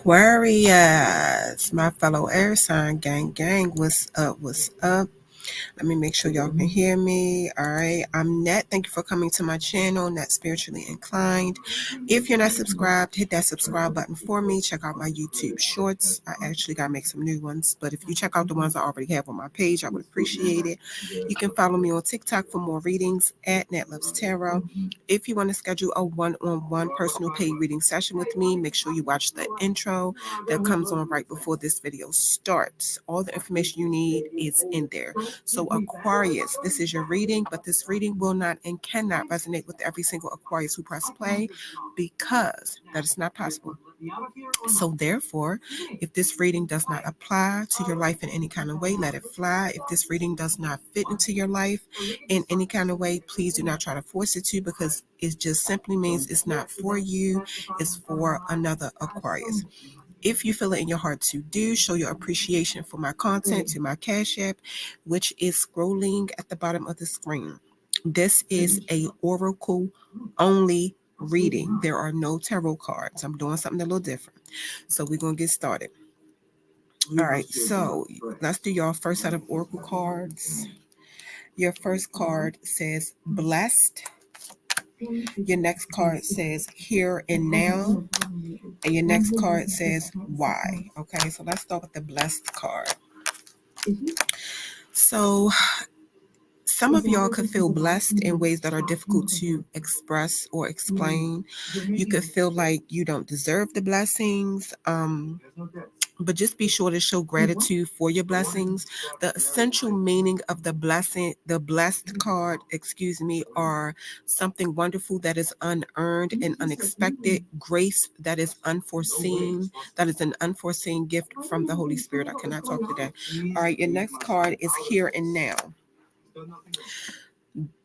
Aquarius, my fellow air sign gang, what's up? Let me make sure y'all can hear me. All right, I'm Net. Thank you for coming to my channel, Net Spiritually Inclined. If you're not subscribed, hit that subscribe button for me. Check out my YouTube shorts. I actually got to make some new ones, but if you check out the ones I already have on my page, I would appreciate it. You can follow me on TikTok for more readings at Net Loves Tarot. If you want to schedule a one-on-one personal paid reading session with me, make sure you watch the intro that comes on right before this video starts. All the information you need is in there. So Aquarius, this is your reading, but this reading will not and cannot resonate with every single Aquarius who press play because that is not possible. So therefore, if this reading does not apply to your life in any kind of way, let it fly. If this reading does not fit into your life in any kind of way, please do not try to force it to, because it just simply means it's not for you, it's for another Aquarius. If you feel it in your heart to do, show your appreciation for my content to my Cash App, which is scrolling at the bottom of the screen. This is a oracle only reading. There are no tarot cards. I'm doing something a little different. So we're going to get started. All right, so let's do your first set of oracle cards. Your first card says blessed. Your next card says here and now. And your next card says why. Okay, so let's start with the blessed card. So some of y'all could feel blessed in ways that are difficult to express or explain. You could feel like you don't deserve the blessings. But just be sure to show gratitude for your blessings. The essential meaning of the blessed card, are something wonderful that is unearned and unexpected, grace that is unforeseen, that is an unforeseen gift from the Holy Spirit. I cannot talk today. All right, your next card is here and now.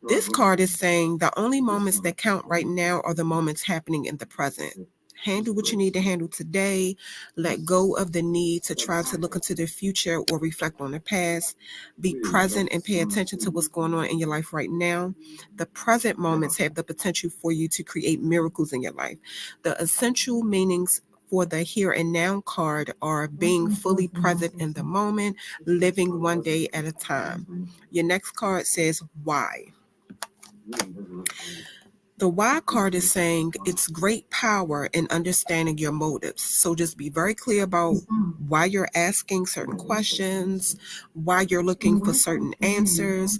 This card is saying the only moments that count right now are the moments happening in the present. Handle what you need to handle today. Let go of the need to try to look into the future or reflect on the past. Be present and pay attention to what's going on in your life right now. The present moments have the potential for you to create miracles in your life. The essential meanings for the here and now card are being fully present in the moment, living one day at a time. Your next card says why. The why card is saying it's great power in understanding your motives. So just be very clear about why you're asking certain questions, why you're looking for certain answers,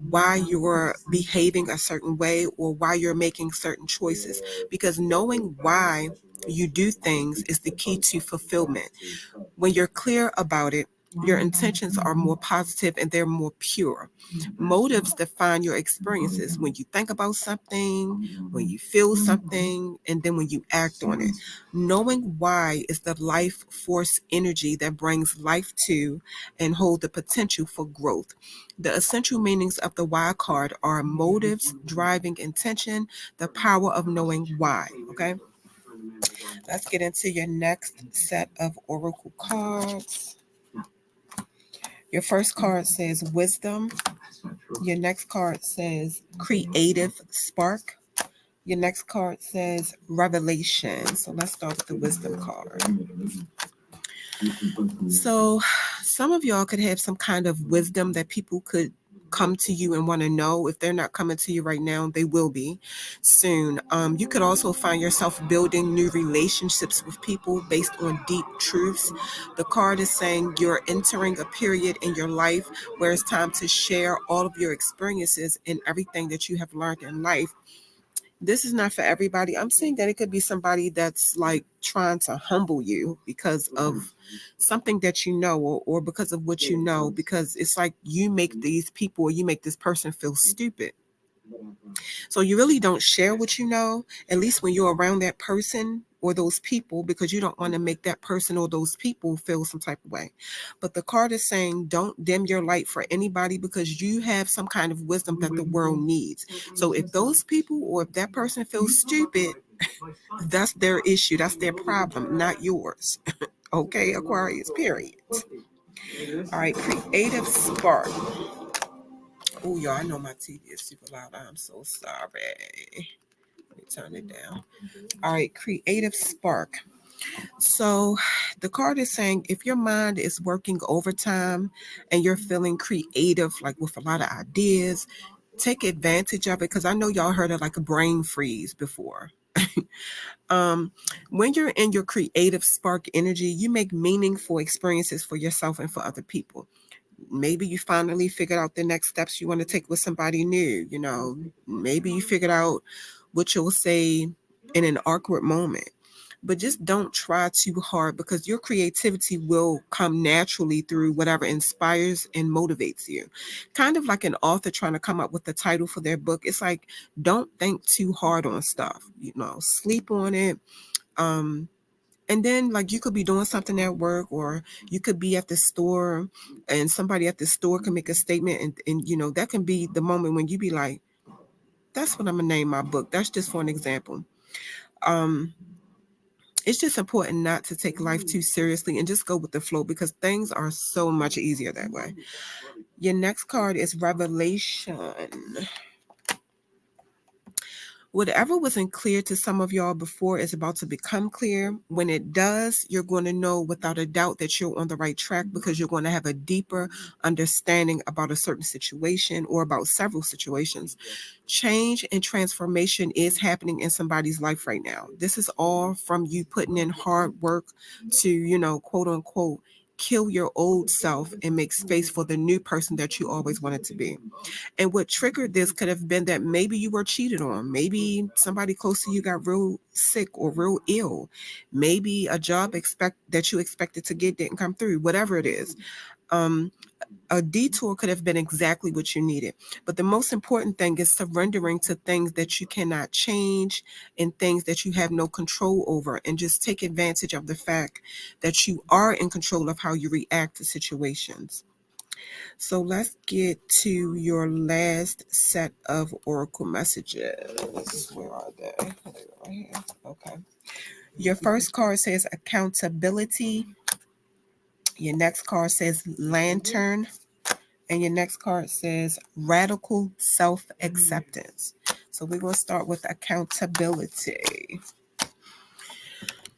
why you're behaving a certain way, or why you're making certain choices. Because knowing why you do things is the key to fulfillment. When you're clear about it, your intentions are more positive and they're more pure. Motives define your experiences. When you think about something, when you feel something, and then when you act on it. Knowing why is the life force energy that brings life to and hold the potential for growth. The essential meanings of the why card are motives, driving intention, the power of knowing why. Okay? Let's get into your next set of oracle cards. Your first card says wisdom. Your next card says creative spark. Your next card says revelation. So let's start with the wisdom card. So some of y'all could have some kind of wisdom that people could come to you and want to know. If they're not coming to you right now, they will be soon. You could also find yourself building new relationships with people based on deep truths. The card is saying you're entering a period in your life where it's time to share all of your experiences and everything that you have learned in life. This is not for everybody. I'm saying that it could be somebody that's like trying to humble you because of something that you know, or because of what you know, because it's like you make these people, or you make this person feel stupid. So you really don't share what you know, at least when you're around that person or those people, because you don't want to make that person or those people feel some type of way. But the card is saying don't dim your light for anybody, because you have some kind of wisdom that the world needs. So if those people, or if that person feels stupid, that's their issue, that's their problem, not yours. Okay, Aquarius, period. All right, creative spark. Oh, y'all, I know my TV is super loud. I'm so sorry. Let me turn it down. All right, creative spark. So the card is saying if your mind is working overtime and you're feeling creative, like with a lot of ideas, take advantage of it, because I know y'all heard of like a brain freeze before. um, when you're in your creative spark energy, you make meaningful experiences for yourself and for other people. Maybe you finally figured out the next steps you want to take with somebody new. Maybe you figured out what you'll say in an awkward moment. But just don't try too hard, because your creativity will come naturally through whatever inspires and motivates you. Kind of like an author trying to come up with the title for their book. It's like, don't think too hard on stuff, sleep on it. Um, and then, like, you could be doing something at work, or you could be at the store, and somebody at the store can make a statement, and that can be the moment when you be like, that's what I'm gonna name my book. That's just for an example. um it's just important not to take life too seriously and just go with the flow, because things are so much easier that way. Your next card is Revelation. Whatever wasn't clear to some of y'all before is about to become clear. When it does, you're going to know without a doubt that you're on the right track, because you're going to have a deeper understanding about a certain situation, or about several situations. Change and transformation is happening in somebody's life right now. This is all from you putting in hard work to, quote unquote, kill your old self and make space for the new person that you always wanted to be. And what triggered this could have been that maybe you were cheated on. Maybe somebody close to you got real sick or real ill. Maybe a job that you expected to get didn't come through. Whatever it is, um, a detour could have been exactly what you needed. But the most important thing is surrendering to things that you cannot change and things that you have no control over, and just take advantage of the fact that you are in control of how you react to situations. So let's get to your last set of oracle messages. Where are they? They're right here. Okay. Your first card says accountability. Your next card says lantern. And your next card says radical self-acceptance. So we're going to start with accountability.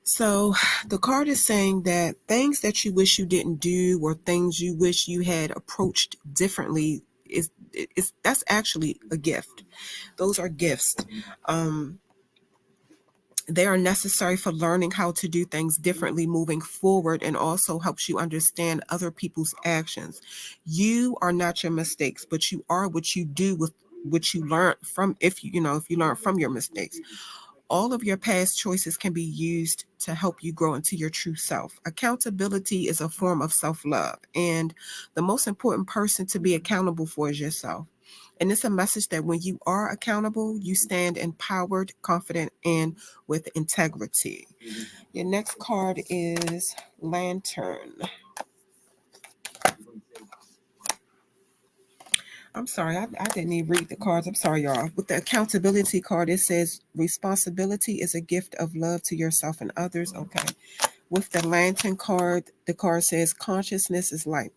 So the card is saying that things that you wish you didn't do, or things you wish you had approached differently, is that's actually a gift. Those are gifts. Um, they are necessary for learning how to do things differently moving forward, and also helps you understand other people's actions. You are not your mistakes, but you are what you do with what you learn from. If you learn from your mistakes, all of your past choices can be used to help you grow into your true self. Accountability is a form of self-love, and the most important person to be accountable for is yourself. And it's a message that when you are accountable, you stand empowered, confident, and with integrity. Your next card is Lantern. I'm sorry, I didn't even read the cards. I'm sorry, y'all. With the accountability card, it says responsibility is a gift of love to yourself and others. Okay. With the Lantern card, the card says consciousness is light.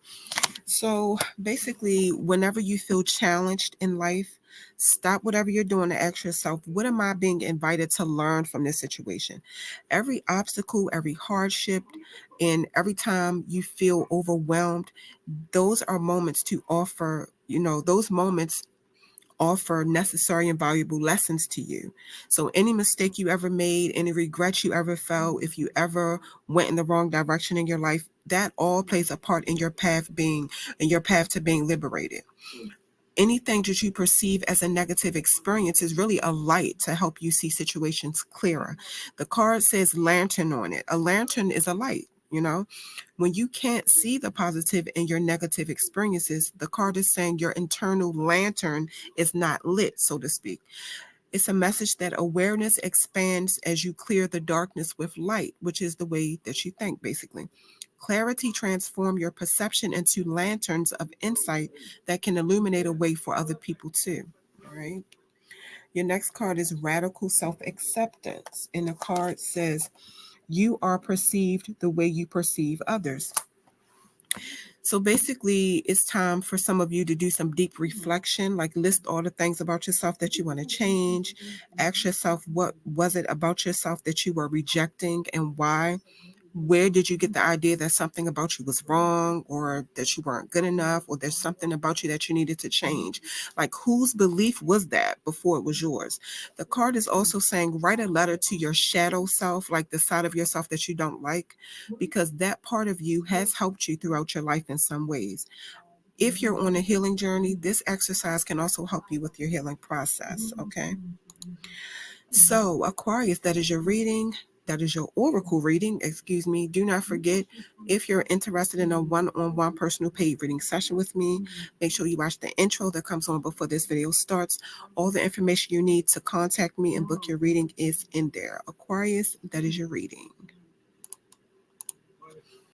So basically, whenever you feel challenged in life, stop whatever you're doing to ask yourself, what am I being invited to learn from this situation? Every obstacle, every hardship, and every time you feel overwhelmed, those are moments to offer, those moments offer necessary and valuable lessons to you. So any mistake you ever made, any regret you ever felt, if you ever went in the wrong direction in your life, that all plays a part in your path to being liberated. anything that you perceive as a negative experience is really a light to help you see situations clearer. The card says lantern on it. A lantern is a light, you know. When you can't see the positive in your negative experiences, the card is saying your internal lantern is not lit, so to speak. It's a message that awareness expands as you clear the darkness with light, which is the way that you think, basically. Clarity transforms your perception into lanterns of insight that can illuminate a way for other people too. All right. Your next card is radical self acceptance. And the card says, you are perceived the way you perceive others. So basically, it's time for some of you to do some deep reflection, like list all the things about yourself that you want to change. Ask yourself, what was it about yourself that you were rejecting and why? Where did you get the idea that something about you was wrong or that you weren't good enough or there's something about you that you needed to change? Like, whose belief was that before it was yours? The card is also saying write a letter to your shadow self, like the side of yourself that you don't like, because that part of you has helped you throughout your life in some ways. If you're on a healing journey, this exercise can also help you with your healing process, okay? So, Aquarius, that is your reading. That is your oracle reading. Excuse me. Do not forget, if you're interested in a one-on-one personal paid reading session with me, make sure you watch the intro that comes on before this video starts. All the information you need to contact me and book your reading is in there. Aquarius, that is your reading.